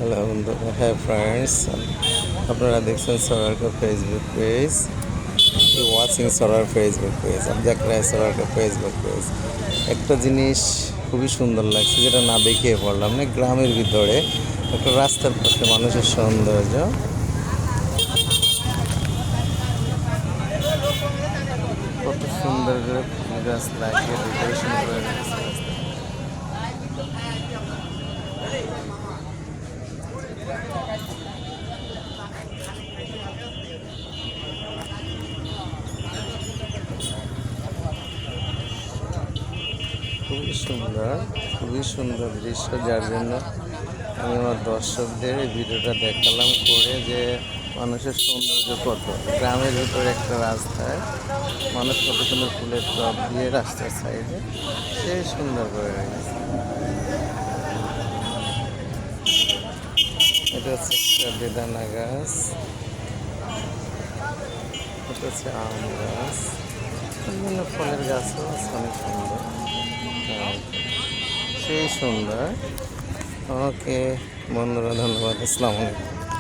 Hello बंधुरा है friends আপনারা দেখছেন সরার का Facebook page you watching Sorar Facebook page आप देख रहे हैं সরার का फेसबुक पेज একটা জিনিস খুবই সুন্দর লাগছে যেটা না দেখিয়ে পড়লাম না গ্রামের ভিতরে একটা রাস্তার পাশে মানুষের সৌন্দর্য কত সুন্দর করে ফুল গাছ লাগিয়ে ডেকোরেশন করে রেখেছে খুবই সুন্দর দৃশ্য যার জন্য আমি আমার দর্শকদের এই ভিডিওটা দেখালাম করে যে মানুষের সৌন্দর্য কত গ্রামের ভিতরে একটা রাস্তায় মানুষ কত সুন্দর ফুলের টব দিয়ে রাস্তার সাইডে সে সুন্দর করে রেখেছে। এটা হচ্ছে একটা বেদানা গাছ, এটা হচ্ছে আম গাছ, বিভিন্ন ফলের গাছও আছে অনেক সুন্দর। সেই সুন্দর। ওকে বন্ধুরা, ধন্যবাদ। আসসালামু আলাইকুম।